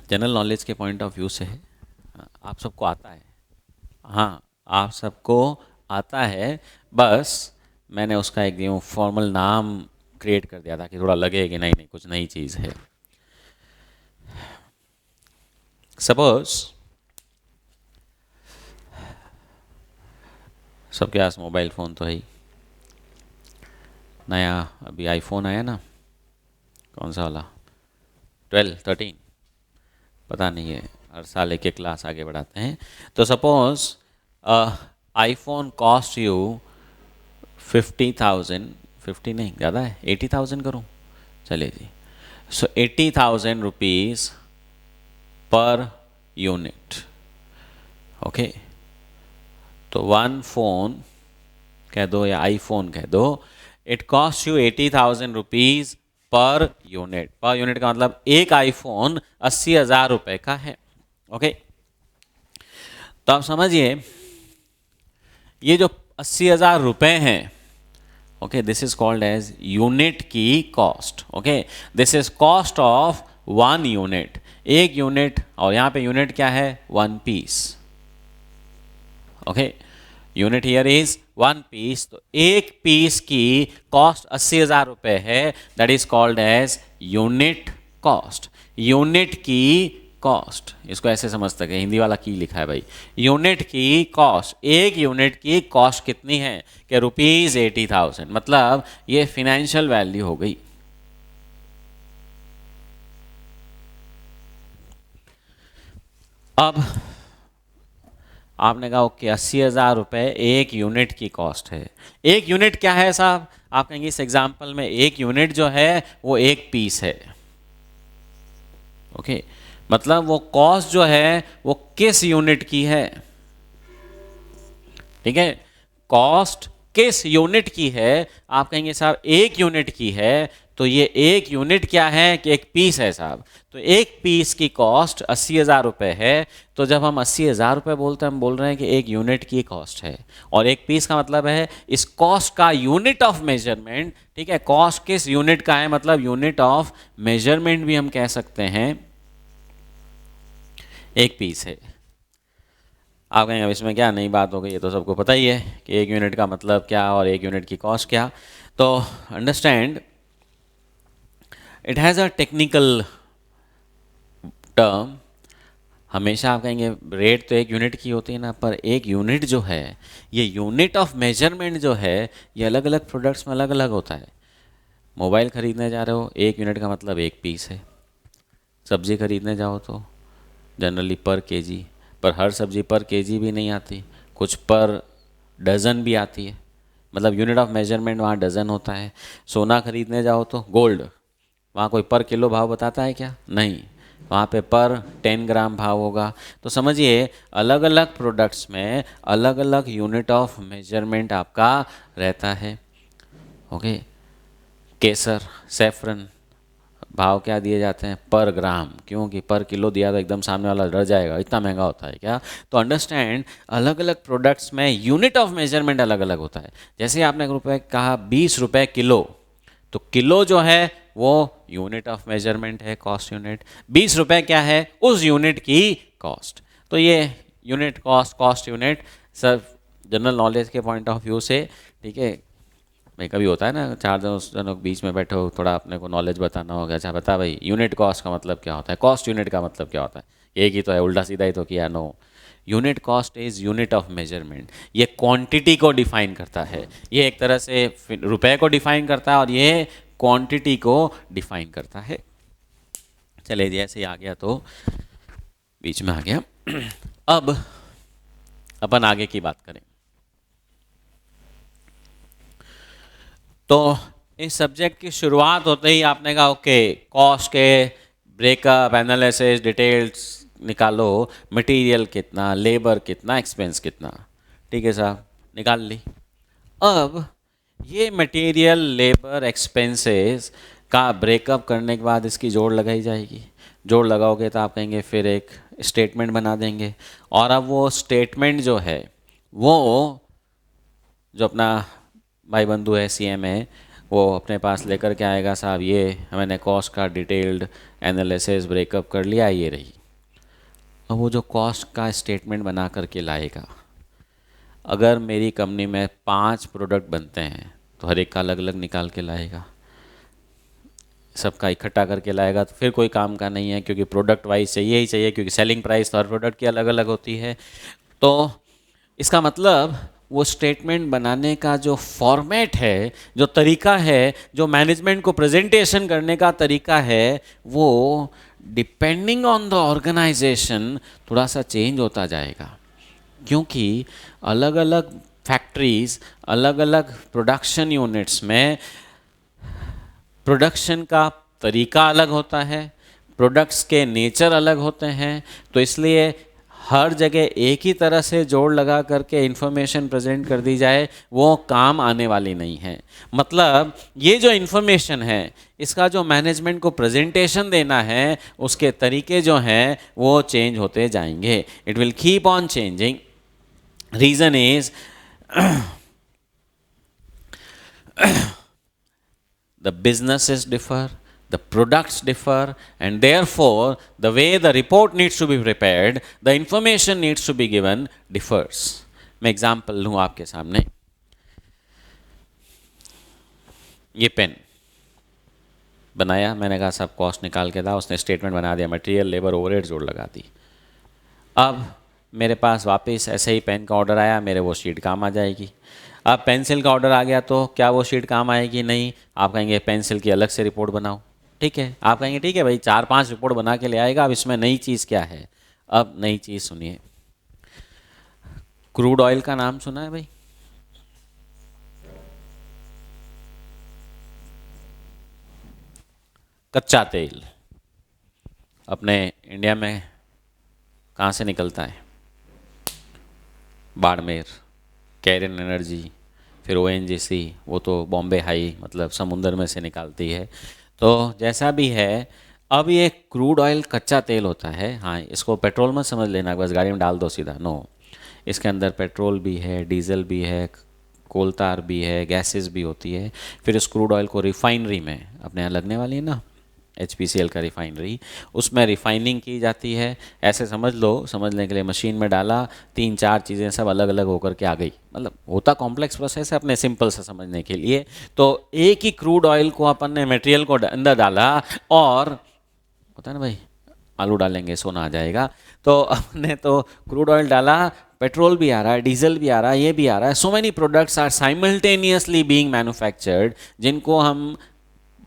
[SPEAKER 1] General knowledge के पॉइंट ऑफ व्यू से है, आप सबको आता है, हाँ आप सबको आता है, बस मैंने उसका एक यूँ फॉर्मल नाम क्रिएट कर दिया था कि थोड़ा लगे कि नहीं नहीं कुछ नई चीज़ है। सपोज सबके पास मोबाइल फ़ोन तो है ही, नया अभी आईफोन आया ना, कौन सा वाला, 12, 13, पता नहीं है, हर साल एक एक क्लास आगे बढ़ाते हैं। तो सपोज आईफोन कॉस्ट यू 50,000, 50 नहीं ज़्यादा है, 80,000 करूँ, चलिए जी। सो 80,000 रुपीज़ पर यूनिट। ओके, तो वन फोन कह दो या आईफोन कह दो, it cost you 80,000 rupees per unit. Per unit का मतलब एक आईफोन 80,000 रुपये का है। ओके, तो आप समझिए ये जो 80,000 रुपये हैं, okay, this is called as unit की cost. Okay, this is cost of 1 unit, एक यूनिट, और यहाँ पे यूनिट क्या है, 1 piece. Okay, unit here is 1 piece, तो एक पीस की कॉस्ट 80,000 रुपये है, that is called as unit cost. Unit की कॉस्ट, इसको ऐसे समझ सके, हिंदी वाला की लिखा है भाई, यूनिट की कॉस्ट, एक यूनिट की कॉस्ट कितनी है कि ₹80,000, मतलब ये फिनेंशियल वैल्यू हो गई। अब आपने कहा ओके 80,000 रुपये एक यूनिट की कॉस्ट है। एक यूनिट क्या है साहब? आप कहेंगे इस एग्जांपल में एक यूनिट जो है वो एक पीस है। ओके, मतलब वो कॉस्ट जो है वो किस यूनिट की है? ठीक है, कॉस्ट किस यूनिट की है? आप कहेंगे साहब एक यूनिट की है, तो ये एक यूनिट क्या है कि एक पीस है साहब। तो एक पीस की कॉस्ट 80,000 रुपये है। तो जब हम 80,000 रुपये बोलते हैं, हम बोल रहे हैं कि एक यूनिट की कॉस्ट है, और एक पीस का मतलब है इस कॉस्ट का यूनिट ऑफ मेजरमेंट। ठीक है, कॉस्ट किस यूनिट का है, मतलब यूनिट ऑफ मेजरमेंट भी हम कह सकते हैं एक पीस है। आप कहेंगे अब इसमें क्या नई बात हो गई, ये तो सबको पता ही है कि एक यूनिट का मतलब क्या और एक यूनिट की कॉस्ट क्या। तो understand it has a technical term. हमेशा आप कहेंगे रेट तो एक यूनिट की होती है ना, पर एक यूनिट जो है, ये यूनिट ऑफ मेजरमेंट जो है, ये अलग अलग प्रोडक्ट्स में अलग अलग होता है। मोबाइल ख़रीदने जा रहे हो, एक यूनिट का मतलब एक पीस है। सब्ज़ी खरीदने जाओ तो जनरली पर केजी, पर हर सब्ज़ी पर केजी भी नहीं आती, कुछ पर डज़न भी आती है, मतलब यूनिट ऑफ मेजरमेंट वहाँ डज़न होता है। सोना खरीदने जाओ तो गोल्ड, वहाँ कोई पर किलो भाव बताता है क्या? नहीं, वहाँ पे पर 10 ग्राम भाव होगा। तो समझिए अलग अलग प्रोडक्ट्स में अलग अलग यूनिट ऑफ मेजरमेंट आपका रहता है। ओके, केसर, सैफरन, भाव क्या दिए जाते हैं? पर ग्राम, क्योंकि पर किलो दिया तो एकदम सामने वाला डर जाएगा, इतना महंगा होता है क्या। तो अंडरस्टैंड अलग अलग प्रोडक्ट्स में यूनिट ऑफ मेजरमेंट अलग अलग होता है। जैसे आपने रुपये कहा 20 रुपये किलो, तो किलो जो है वो यूनिट ऑफ मेजरमेंट है, कॉस्ट यूनिट। 20 रुपये क्या है? उस यूनिट की कॉस्ट। तो ये यूनिट कॉस्ट, कॉस्ट यूनिट, सब जनरल नॉलेज के पॉइंट ऑफ व्यू से। ठीक है, भाई कभी होता है ना, चार जनों के बीच में बैठे हो, थोड़ा अपने को नॉलेज बताना होगा। अच्छा बता भाई, यूनिट कॉस्ट का मतलब क्या होता है, कॉस्ट यूनिट का मतलब क्या होता है? एक ही तो है, उल्टा सीधा ही तो किया। No, unit cost is unit of measurement. ये क्वांटिटी को डिफाइन करता है, ये एक तरह से रुपए को डिफाइन करता है, और ये क्वांटिटी को डिफाइन करता है। चले जी, ऐसे ही आ गया तो बीच में आ गया। अब अपन आगे की बात करें। तो इस सब्जेक्ट की शुरुआत होते ही आपने कहा ओके, कॉस्ट के ब्रेकअप, एनालिसिस, डिटेल्स निकालो, मटेरियल कितना, लेबर कितना, एक्सपेंस कितना। ठीक है साहब, निकाल ली। अब ये मटेरियल, लेबर, एक्सपेंसेस का ब्रेकअप करने के बाद इसकी जोड़ लगाई जाएगी। जोड़ लगाओगे तो आप कहेंगे फिर एक स्टेटमेंट बना देंगे, और अब वो स्टेटमेंट जो है वो जो अपना भाई बंधु है, सीएम है, वो अपने पास लेकर के आएगा साहब, ये मैंने कॉस्ट का डिटेल्ड एनालिसिस ब्रेकअप कर लिया, ये रही। अब वो जो कॉस्ट का स्टेटमेंट बना करके लाएगा, अगर मेरी कंपनी में 5 प्रोडक्ट बनते हैं तो हर एक का अलग अलग निकाल के लाएगा, सबका इकट्ठा करके लाएगा तो फिर कोई काम का नहीं है, क्योंकि प्रोडक्ट वाइज चाहिए ही चाहिए, क्योंकि सेलिंग प्राइस तो हर प्रोडक्ट की अलग अलग होती है। तो इसका मतलब वो स्टेटमेंट बनाने का जो फॉर्मेट है, जो तरीका है, जो मैनेजमेंट को प्रेजेंटेशन करने का तरीका है, वो डिपेंडिंग ऑन द ऑर्गेनाइजेशन थोड़ा सा चेंज होता जाएगा, क्योंकि अलग अलग फैक्ट्रीज, अलग अलग प्रोडक्शन यूनिट्स में प्रोडक्शन का तरीका अलग होता है, प्रोडक्ट्स के नेचर अलग होते हैं। तो इसलिए हर जगह एक ही तरह से जोड़ लगा करके इन्फॉर्मेशन प्रेजेंट कर दी जाए, वो काम आने वाली नहीं है। मतलब ये जो इन्फॉर्मेशन है, इसका जो मैनेजमेंट को प्रेजेंटेशन देना है, उसके तरीके जो हैं वो चेंज होते जाएंगे। It will keep on changing. Reason is the businesses differ, the products differ, and therefore the way the report needs to be prepared, the information needs to be given differs. मैं example लूँ आपके सामने। ये pen बनाया, मैंने कहा सब cost निकाल के था, उसने स्टेटमेंट बना दिया, मटेरियल, लेबर, ओवरहेड जोड़ लगा दी। अब मेरे पास वापस ऐसे ही पेन का ऑर्डर आया, मेरे वो शीट काम आ जाएगी। अब पेंसिल का ऑर्डर आ गया तो क्या वो शीट काम आएगी? नहीं। आप कहेंगे पेंसिल की अलग से रिपोर्ट बनाओ। ठीक है, आप कहेंगे ठीक है भाई, 4-5 रिपोर्ट बना के ले आएगा, अब इसमें नई चीज़ क्या है? अब नई चीज़ सुनिए। क्रूड ऑयल का नाम सुना है भाई? कच्चा तेल अपने इंडिया में कहाँ से निकलता है? बाड़मेर, कैरिन एनर्जी, फिर ओएनजीसी, वो तो बॉम्बे हाई मतलब समुंदर में से निकालती है। तो जैसा भी है, अब ये क्रूड ऑयल कच्चा तेल होता है। हाँ, इसको पेट्रोल मत समझ लेना बस गाड़ी में डाल दो सीधा, नो। इसके अंदर पेट्रोल भी है, डीजल भी है, कोल तार भी है, गैसेस भी होती है। फिर इस क्रूड ऑयल को रिफाइनरी में, अपने यहाँ लगने वाली है ना HPCL का रिफाइनरी, उसमें रिफाइनिंग की जाती है। ऐसे समझ लो, समझने के लिए मशीन में डाला, 3-4 चीज़ें सब अलग अलग होकर के आ गई। मतलब होता कॉम्प्लेक्स प्रोसेस है अपने सिंपल से समझने के लिए। तो एक ही क्रूड ऑयल को अपन ने मटेरियल को अंदर डाला, और होता है ना भाई, आलू डालेंगे सोना आ जाएगा। तो अपने तो क्रूड ऑयल डाला, पेट्रोल भी आ रहा है, डीजल भी आ रहा है, ये भी आ रहा है। So many products are simultaneously being manufactured, जिनको हम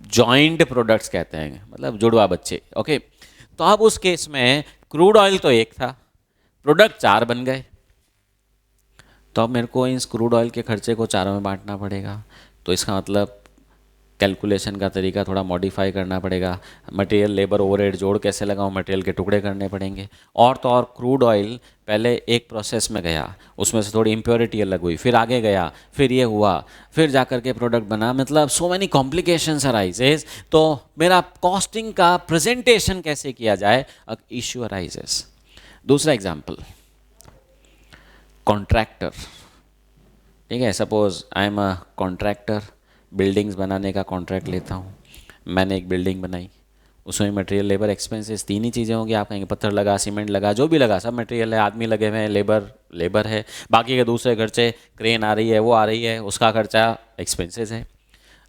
[SPEAKER 1] जॉइंट प्रोडक्ट्स कहते हैं, मतलब जुड़वा बच्चे। ओके, तो अब उस केस में क्रूड ऑयल तो एक था, प्रोडक्ट 4 बन गए। तो अब मेरे को इस क्रूड ऑयल के खर्चे को 4 में बांटना पड़ेगा। तो इसका मतलब कैलकुलेशन का तरीका थोड़ा मॉडिफाई करना पड़ेगा। मटेरियल लेबर ओवरहेड जोड़ कैसे लगाऊं, मटेरियल के टुकड़े करने पड़ेंगे। और तो और क्रूड ऑयल पहले एक प्रोसेस में गया, उसमें से थोड़ी इम्प्योरिटी अलग हुई, फिर आगे गया, फिर ये हुआ, फिर जा कर के प्रोडक्ट बना। मतलब सो मैनी कॉम्प्लिकेशंस अराइजेस। तो मेरा कॉस्टिंग का प्रेजेंटेशन कैसे किया जाए, इश्यू अराइजेस। दूसरा एग्जाम्पल, कॉन्ट्रैक्टर। ठीक है, suppose I am a contractor, buildings बनाने का कॉन्ट्रैक्ट लेता हूँ। मैंने एक बिल्डिंग बनाई, उसमें मटेरियल लेबर एक्सपेंसेस 3 ही चीज़ें होंगी। आप कहेंगे पत्थर लगा, सीमेंट लगा, जो भी लगा, सब मटेरियल है, आदमी लगे हुए हैं, लेबर है। बाकी के दूसरे खर्चे, क्रेन आ रही है, वो आ रही है, उसका खर्चा एक्सपेंसेस है।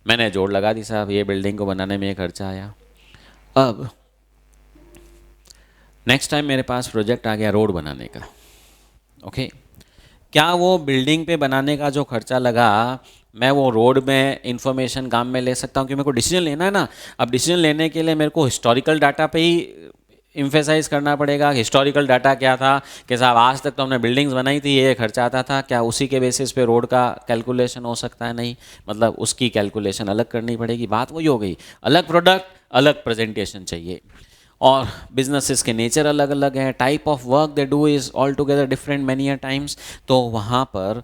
[SPEAKER 1] मैंने जोड़ लगा दी साहब, ये बिल्डिंग को बनाने में ये खर्चा आया। अब नेक्स्ट टाइम मेरे पास प्रोजेक्ट आ गया रोड बनाने का। ओके, क्या वो बिल्डिंग पे बनाने का जो खर्चा लगा, मैं वो रोड में इंफॉर्मेशन काम में ले सकता हूँ? कि मेरे को डिसीजन लेना है ना। अब डिसीजन लेने के लिए मेरे को हिस्टोरिकल डाटा पे ही इम्फेसाइज करना पड़ेगा। हिस्टोरिकल डाटा क्या था कि साहब आज तक तो हमने बिल्डिंग्स बनाई थी, ये खर्चा आता था, क्या उसी के बेसिस पे रोड का कैलकुलेशन हो सकता है? नहीं, मतलब उसकी कैलकुलेशन अलग करनी पड़ेगी। बात वही हो गई, अलग प्रोडक्ट अलग प्रेजेंटेशन चाहिए। और बिजनेसेस के नेचर अलग अलग हैं, type of work they do is all together different many a times. तो वहाँ पर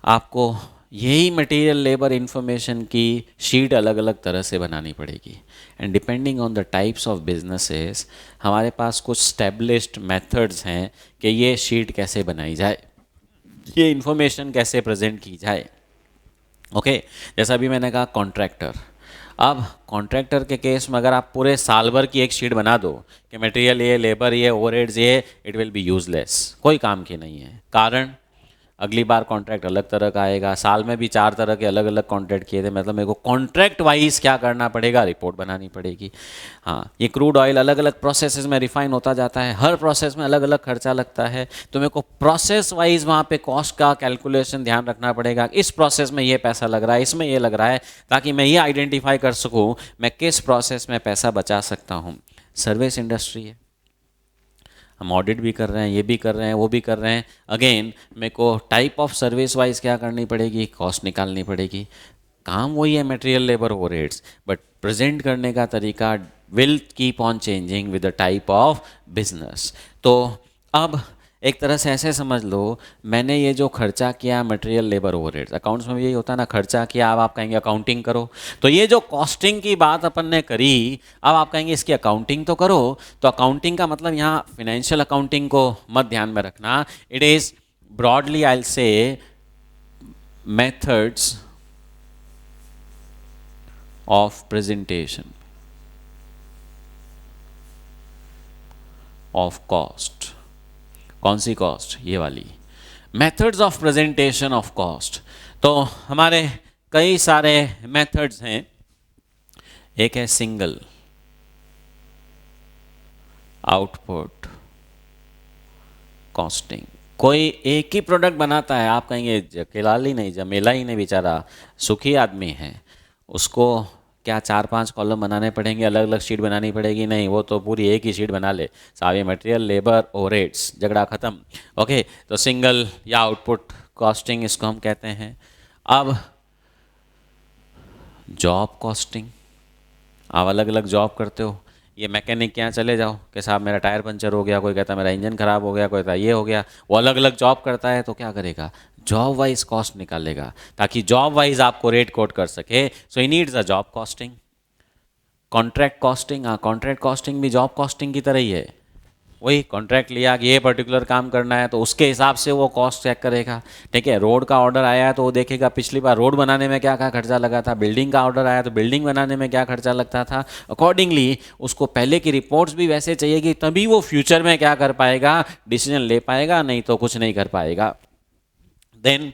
[SPEAKER 1] आपको यही मटेरियल लेबर इंफॉर्मेशन की शीट अलग अलग तरह से बनानी पड़ेगी। And depending on the types of businesses, हमारे पास कुछ स्टेब्लिश्ड मेथड्स हैं कि ये शीट कैसे बनाई जाए, ये इंफॉर्मेशन कैसे प्रेजेंट की जाए। ओके, जैसा अभी मैंने कहा कॉन्ट्रैक्टर। अब कॉन्ट्रैक्टर के केस में अगर आप पूरे साल भर की एक शीट बना दो कि मटेरियल ये, लेबर ये, ओवरहेड्स ये, इट विल बी यूजलेस, कोई काम की नहीं है। कारण अगली बार कॉन्ट्रैक्ट अलग तरह का आएगा। साल में भी 4 तरह के अलग अलग कॉन्ट्रैक्ट किए थे, मतलब मेरे को कॉन्ट्रैक्ट वाइज क्या करना पड़ेगा, रिपोर्ट बनानी पड़ेगी। हाँ, ये क्रूड ऑयल अलग अलग प्रोसेसेस में रिफाइन होता जाता है, हर प्रोसेस में अलग अलग खर्चा लगता है। तो मेरे को प्रोसेस वाइज वहाँ पे कॉस्ट का कैलकुलेशन ध्यान रखना पड़ेगा। इस प्रोसेस में ये पैसा लग रहा है, इसमें ये लग रहा है, ताकि मैं ये आइडेंटिफाई कर सकूँ मैं किस प्रोसेस में पैसा बचा सकता हूँ। सर्विस इंडस्ट्री है, हम ऑडिट भी कर रहे हैं, ये भी कर रहे हैं, वो भी कर रहे हैं। अगेन मेरे को टाइप ऑफ सर्विस वाइज क्या करनी पड़ेगी, कॉस्ट निकालनी पड़ेगी। काम वही है, material labour overheads, but present करने का तरीका will keep on changing with the type of business. तो अब एक तरह से ऐसे समझ लो, मैंने ये जो खर्चा किया मटेरियल लेबर ओवरहेड्स, अकाउंट्स में भी यही होता है ना, खर्चा किया, अब आप कहेंगे अकाउंटिंग करो। तो ये जो कॉस्टिंग की बात अपन ने करी, अब आप कहेंगे इसकी अकाउंटिंग तो करो। तो अकाउंटिंग का मतलब यहाँ फिनेंशियल अकाउंटिंग को मत ध्यान में रखना। It is broadly I will say methods of presentation of cost. कौन सी कॉस्ट? ये वाली, methods of presentation of cost. तो हमारे कई सारे मेथड्स हैं। एक है सिंगल आउटपुट कॉस्टिंग। कोई एक ही प्रोडक्ट बनाता है, आप कहेंगे जकेलाल ही नहीं, जमेला ही नहीं, बेचारा सुखी आदमी है, उसको क्या 4-5 कॉलम बनाने पड़ेंगे, अलग अलग शीट बनानी पड़ेगी? नहीं, वो तो पूरी एक ही शीट बना ले, सारे मटेरियल, लेबर, ओवरहेड्स, झगड़ा ख़त्म। ओके, तो सिंगल या आउटपुट कॉस्टिंग इसको हम कहते हैं। अब जॉब कॉस्टिंग, आप अलग अलग जॉब करते हो, ये मैकेनिक के यहाँ चले जाओ कि साहब मेरा टायर पंचर हो गया, कोई कहता मेरा इंजन ख़राब हो गया, कोई कहता ये हो गया, वो अलग अलग जॉब करता है, तो क्या करेगा? जॉब वाइज कॉस्ट निकालेगा, ताकि जॉब वाइज आपको रेट कोट कर सके। So he needs a job costing. Contract costing, हाँ कॉन्ट्रैक्ट कॉस्टिंग भी जॉब कॉस्टिंग की तरह ही है। वही कॉन्ट्रैक्ट लिया कि ये पर्टिकुलर काम करना है, तो उसके हिसाब से वो कॉस्ट चेक करेगा। ठीक है, रोड का ऑर्डर आया है तो वो देखेगा पिछली बार रोड बनाने में क्या क्या खर्चा लगा था, बिल्डिंग का ऑर्डर आया तो बिल्डिंग बनाने में क्या खर्चा लगता था। अकॉर्डिंगली उसको पहले की रिपोर्ट्स भी वैसे चाहिए कि तभी वो फ्यूचर में क्या कर पाएगा, डिसीजन ले पाएगा, नहीं तो कुछ नहीं कर पाएगा। Then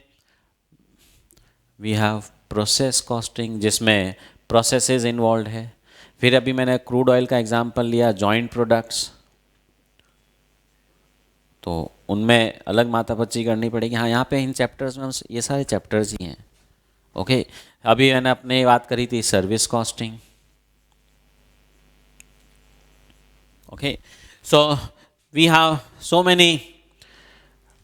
[SPEAKER 1] we have process costing, जिसमें प्रोसेसेस इन्वॉल्व है। फिर अभी मैंने क्रूड ऑयल का एग्जांपल लिया, जॉइंट प्रोडक्ट्स, तो उनमें अलग माथापच्ची करनी पड़ेगी। हाँ, यहाँ पे इन चैप्टर्स में हम ये सारे चैप्टर्स ही हैं। ओके, अभी मैंने अपने बात करी थी service costing. Okay, so we have so many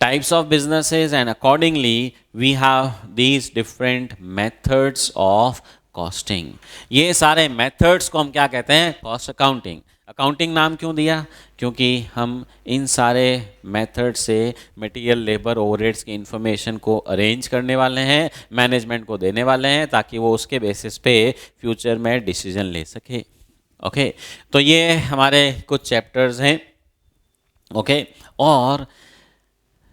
[SPEAKER 1] types of businesses and accordingly we have these different methods of costing। ये सारे methods को हम क्या कहते हैं? Cost accounting. अकाउंटिंग नाम क्यों दिया? क्योंकि हम इन सारे मेथड से मटेरियल, लेबर, ओवरहेड्स की इंफॉर्मेशन को अरेंज करने वाले हैं, मैनेजमेंट को देने वाले हैं, ताकि वो उसके बेसिस पे फ्यूचर में डिसीजन ले सके। ओके, तो ये हमारे कुछ चैप्टर्स हैं। ओके, और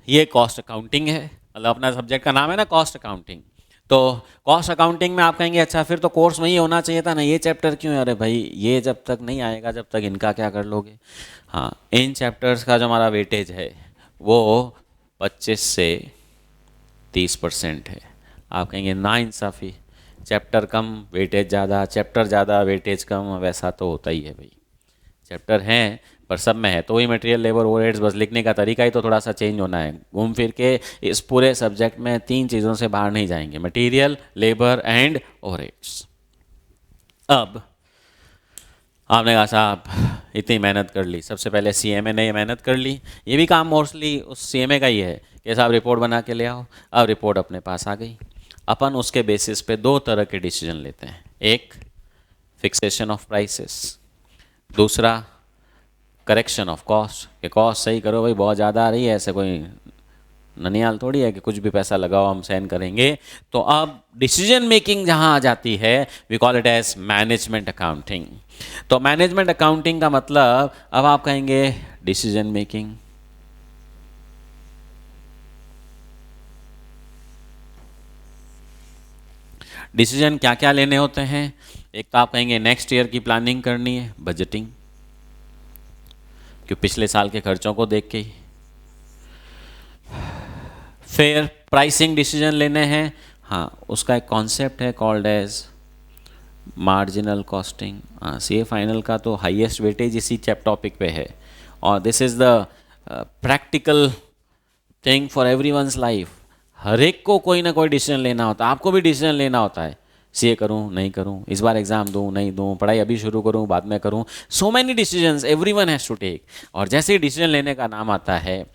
[SPEAKER 1] ये कॉस्ट अकाउंटिंग है, मतलब अपना सब्जेक्ट का नाम है ना कॉस्ट अकाउंटिंग। तो कॉस्ट अकाउंटिंग में आप कहेंगे अच्छा फिर तो कोर्स में ही होना चाहिए था ना, ये चैप्टर क्यों है? अरे भाई, ये जब तक नहीं आएगा जब तक इनका क्या कर लोगे। हाँ, इन चैप्टर्स का जो हमारा वेटेज है वो 25 से 30% है। आप कहेंगे ना इंसाफ़ी, चैप्टर कम वेटेज ज़्यादा, चैप्टर ज़्यादा वेटेज कम, वैसा तो होता ही है भाई। चैप्टर हैं पर सब में है, तो वही मटेरियल, लेबर, ओवरहेड्स, बस लिखने का तरीका ही तो थोड़ा सा चेंज होना है। घूम फिर के इस पूरे सब्जेक्ट में 3 चीज़ों से बाहर नहीं जाएंगे, मटेरियल, लेबर एंड ओवरहेड्स। अब आपने कहा साहब इतनी मेहनत कर ली, सबसे पहले सीएमए ने ये मेहनत कर ली, ये भी काम मोस्टली उस सीएमए का ही है कि साहब रिपोर्ट बना के ले आओ। अब रिपोर्ट अपने पास आ गई, अपन उसके बेसिस पे 2 तरह के डिसीजन लेते हैं। एक फिक्सेशन ऑफ प्राइसेस, दूसरा करेक्शन ऑफ कॉस्ट, कि कॉस्ट सही करो भाई, बहुत ज़्यादा आ रही है, ऐसे कोई ननियाल थोड़ी है कि कुछ भी पैसा लगाओ हम सहन करेंगे। तो अब डिसीजन मेकिंग जहाँ आ जाती है, we call it as management accounting. तो मैनेजमेंट अकाउंटिंग का मतलब, अब आप कहेंगे डिसीजन मेकिंग, डिसीजन क्या क्या लेने होते हैं? एक तो आप कहेंगे नेक्स्ट ईयर की प्लानिंग करनी है, बजटिंग, कि पिछले साल के खर्चों को देख के ही। फिर प्राइसिंग डिसीजन लेने हैं, हाँ उसका एक कॉन्सेप्ट है कॉल्ड एज मार्जिनल कॉस्टिंग। हाँ, सीए फाइनल का तो हाईएस्ट वेटेज इसी टॉपिक पे है, और this is the practical thing for everyone's life. हर एक को कोई ना कोई डिसीजन लेना होता है, आपको भी डिसीजन लेना होता है, सीए करूं नहीं करूं, इस बार एग्जाम दूं नहीं दूं, पढ़ाई अभी शुरू करूं बाद में करूं, so many decisions everyone has to take. और जैसे ही डिसीजन लेने का नाम आता है,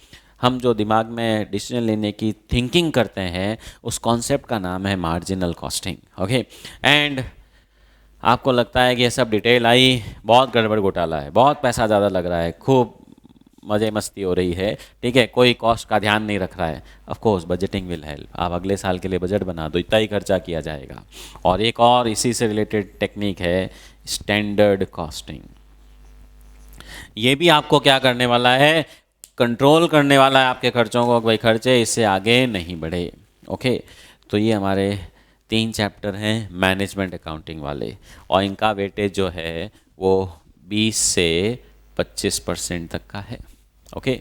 [SPEAKER 1] हम जो दिमाग में डिसीजन लेने की थिंकिंग करते हैं, उस कॉन्सेप्ट का नाम है मार्जिनल कॉस्टिंग। ओके, एंड आपको लगता है कि ये सब डिटेल आई, बहुत गड़बड़ घोटाला है, बहुत पैसा ज़्यादा लग रहा है, खूब मज़े मस्ती हो रही है, ठीक है, कोई कॉस्ट का ध्यान नहीं रख रहा है। Of course budgeting will help, आप अगले साल के लिए बजट बना दो, इतना ही खर्चा किया जाएगा। और एक और इसी से रिलेटेड टेक्निक है स्टैंडर्ड कॉस्टिंग। ये भी आपको क्या करने वाला है, कंट्रोल करने वाला है आपके खर्चों को, भाई खर्चे इससे आगे नहीं बढ़े। ओके, तो ये हमारे 3 चैप्टर हैं मैनेजमेंट अकाउंटिंग वाले, और इनका वेटेज जो है वो 20 से 25% तक का है। ओके,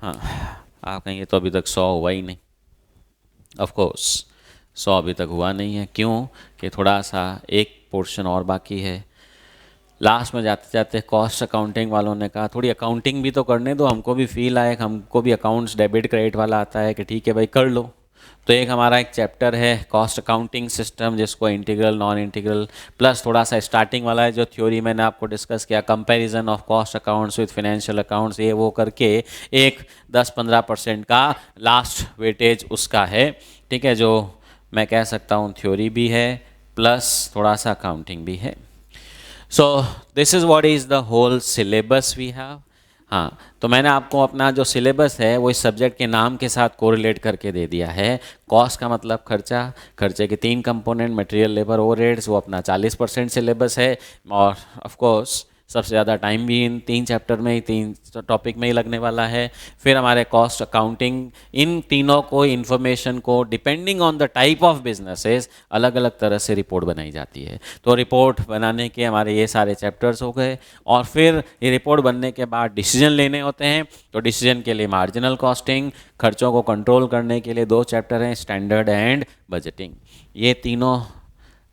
[SPEAKER 1] हाँ, आप कहेंगे तो अभी तक 100 हुआ ही नहीं। ऑफ कोर्स 100 अभी तक हुआ नहीं है, क्यों कि थोड़ा सा एक पोर्शन और बाकी है। लास्ट में जाते जाते कॉस्ट अकाउंटिंग वालों ने कहा थोड़ी अकाउंटिंग भी तो करने दो, हमको भी फील आए, हमको भी अकाउंट्स डेबिट क्रेडिट वाला आता है कि ठीक है भाई कर लो। तो एक हमारा एक चैप्टर है कॉस्ट अकाउंटिंग सिस्टम, जिसको इंटीग्रल, नॉन इंटीग्रल, प्लस थोड़ा सा स्टार्टिंग वाला है जो थ्योरी मैंने आपको डिस्कस किया, comparison of cost accounts with financial accounts, ये वो करके एक 10-15% का लास्ट वेटेज उसका है, ठीक है, जो मैं कह सकता हूँ थ्योरी भी है प्लस थोड़ा सा अकाउंटिंग भी है। So this is what is the whole syllabus we have. हाँ, तो मैंने आपको अपना जो सिलेबस है वो इस सब्जेक्ट के नाम के साथ कोरिलेट करके दे दिया है। कॉस्ट का मतलब खर्चा, खर्चे के 3 कंपोनेंट, मटेरियल, लेबर, ओवरहेड्स, वो अपना 40% सिलेबस है। और ऑफ कोर्स सबसे ज़्यादा टाइम भी इन 3 चैप्टर में ही, 3 टॉपिक में ही लगने वाला है। फिर हमारे कॉस्ट अकाउंटिंग, इन तीनों को इन्फॉर्मेशन को depending on the type of businesses अलग अलग तरह से रिपोर्ट बनाई जाती है। तो रिपोर्ट बनाने के हमारे ये सारे चैप्टर्स हो गए, और फिर ये रिपोर्ट बनने के बाद डिसीजन लेने होते हैं। तो डिसीजन के लिए मार्जिनल कॉस्टिंग, खर्चों को कंट्रोल करने के लिए 2 चैप्टर हैं, स्टैंडर्ड एंड बजटिंग। ये तीनों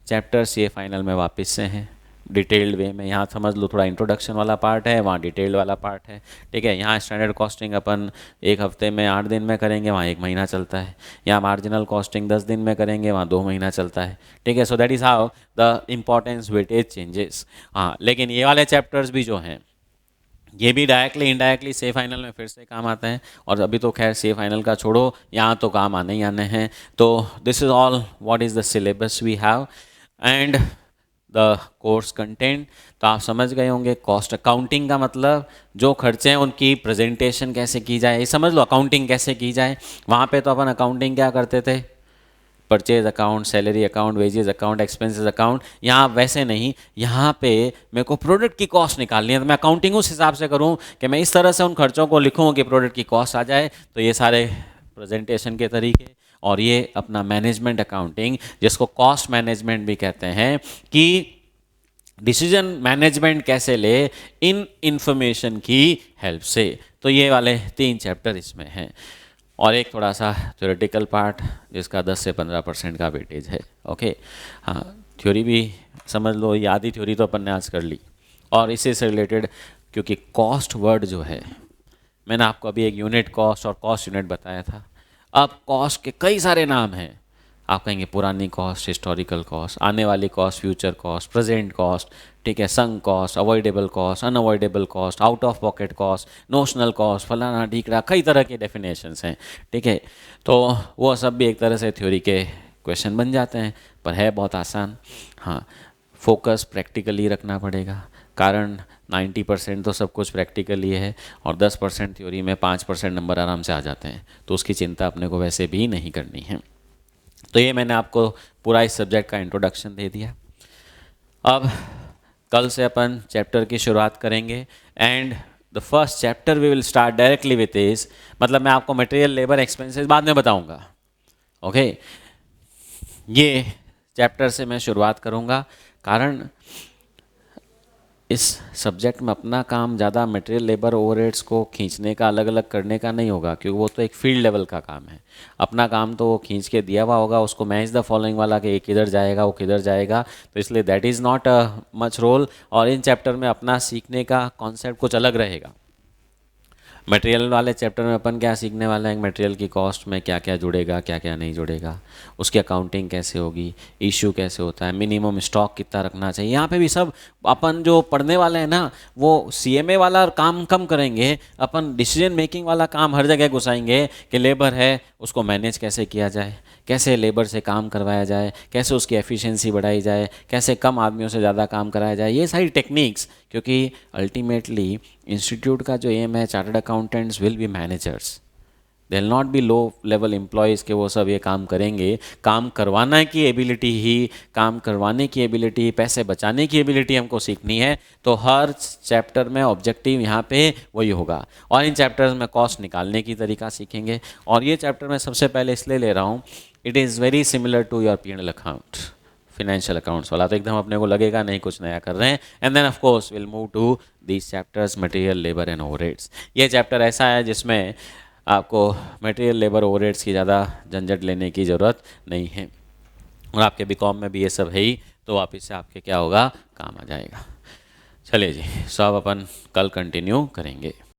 [SPEAKER 1] चैप्टर्स ये फाइनल में वापस से हैं डिटेल्ड वे में। यहाँ समझ लो थोड़ा इंट्रोडक्शन वाला पार्ट है, वहाँ डिटेल्ड वाला पार्ट है, ठीक है। यहाँ स्टैंडर्ड कॉस्टिंग अपन 1 हफ्ते में 8 दिन में करेंगे, वहाँ 1 महीना चलता है। यहाँ मार्जिनल कॉस्टिंग 10 दिन में करेंगे, वहाँ 2 महीना चलता है, ठीक है। So that is how the importance weightage changes. हाँ, लेकिन ये वाले चैप्टर्स भी जो हैं ये भी डायरेक्टली इनडायरेक्टली से फाइनल में फिर से काम आते हैं। और अभी तो खैर से फाइनल का छोड़ो, यहाँ तो काम आने ही आने हैं। तो this is all what is the syllabus we have and the course content. तो आप समझ गए होंगे कॉस्ट अकाउंटिंग का मतलब जो खर्चे हैं उनकी प्रेजेंटेशन कैसे की जाए, ये समझ लो अकाउंटिंग कैसे की जाए। वहाँ पे तो अपन अकाउंटिंग क्या करते थे, purchase account, salary account, wages account, expenses account. यहाँ वैसे नहीं, यहाँ पे मेरे को प्रोडक्ट की कॉस्ट निकालनी है, तो मैं अकाउंटिंग उस हिसाब से करूँ कि मैं इस तरह से उन खर्चों को लिखूँ कि प्रोडक्ट की कॉस्ट आ जाए। तो ये सारे प्रेजेंटेशन के तरीके, और ये अपना मैनेजमेंट अकाउंटिंग जिसको कॉस्ट मैनेजमेंट भी कहते हैं, कि डिसीजन मैनेजमेंट कैसे ले इन इंफॉर्मेशन की हेल्प से। तो ये वाले 3 चैप्टर इसमें हैं, और एक थोड़ा सा थ्योरेटिकल पार्ट जिसका 10 से 15% का वेटेज है। ओके, हाँ, थ्योरी भी समझ लो, ये आधी थ्योरी तो अपन ने आज कर ली। और इसी से रिलेटेड, क्योंकि कॉस्ट वर्ड जो है, मैंने आपको अभी एक यूनिट कॉस्ट और कॉस्ट यूनिट बताया था। अब कॉस्ट के कई सारे नाम हैं। आप कहेंगे पुरानी कॉस्ट, हिस्टोरिकल कॉस्ट, आने वाली cost, future cost, present cost, ठीक है, sunk cost, avoidable cost, unavoidable cost, out of pocket cost, notional cost, फलाना ढीकड़ा, कई तरह के डेफिनेशंस हैं, ठीक है। तो वो सब भी एक तरह से थ्योरी के क्वेश्चन बन जाते हैं, पर है बहुत आसान। हाँ, फोकस प्रैक्टिकली रखना पड़ेगा, कारण 90% तो सब कुछ प्रैक्टिकली है, और 10% थ्योरी में 5% नंबर आराम से आ जाते हैं। तो उसकी चिंता अपने को वैसे भी नहीं करनी है। तो ये मैंने आपको पूरा इस सब्जेक्ट का इंट्रोडक्शन दे दिया। अब कल से अपन चैप्टर की शुरुआत करेंगे, and the first chapter we will start directly with is, मतलब मैं आपको मटेरियल, लेबर, एक्सपेंसेस बाद में बताऊंगा। ओके, ये चैप्टर से मैं शुरुआत करूंगा, कारण इस सब्जेक्ट में अपना काम ज़्यादा मटेरियल, लेबर, ओवरहेड्स को खींचने का, अलग अलग करने का नहीं होगा, क्योंकि वो तो एक फील्ड लेवल का काम है। अपना काम तो वो खींच के दिया हुआ होगा, उसको मैच द फॉलोइंग वाला कि एक किधर जाएगा वो किधर जाएगा, तो इसलिए that is not a much role. और इन चैप्टर में अपना सीखने का कॉन्सेप्ट कुछ अलग रहेगा। मटेरियल वाले चैप्टर में अपन क्या सीखने वाले हैं, मटेरियल की कॉस्ट में क्या क्या जुड़ेगा, क्या क्या नहीं जुड़ेगा, उसकी अकाउंटिंग कैसे होगी, इशू कैसे होता है, मिनिमम स्टॉक कितना रखना चाहिए। यहाँ पे भी सब अपन जो पढ़ने वाले हैं ना, वो सीएमए वाला काम कम करेंगे, अपन डिसीजन मेकिंग वाला काम हर जगह घुसाएंगे कि लेबर है उसको मैनेज कैसे किया जाए, कैसे लेबर से काम करवाया जाए, कैसे उसकी एफिशिएंसी बढ़ाई जाए, कैसे कम आदमियों से ज़्यादा काम कराया जाए, ये सारी टेक्निक्स। क्योंकि अल्टीमेटली इंस्टीट्यूट का जो एम है, chartered accountants will be managers, they will not be low level employees के वो सब ये काम करेंगे। काम करवाना की एबिलिटी ही, काम करवाने की एबिलिटी, पैसे बचाने की एबिलिटी हमको सीखनी है। तो हर चैप्टर में ऑब्जेक्टिव यहाँ पे वही होगा, और इन चैप्टर्स में कॉस्ट निकालने की तरीका सीखेंगे। और ये चैप्टर मैं सबसे पहले इसलिए ले रहा हूँ, it is very similar to your P&L account, financial accounts वाला, तो एकदम अपने को लगेगा नहीं कुछ नया कर रहे हैं। And then of course will move to these chapters, material, labour and overheads. ये चैप्टर ऐसा है जिसमें आपको मटेरियल, लेबर, ओवरहेड्स की ज़्यादा झंझट लेने की ज़रूरत नहीं है, और आपके बीकॉम में भी ये सब है ही, तो वापस से आपके क्या होगा, काम आ जाएगा। चलिए जी, सब अपन कल कंटिन्यू करेंगे।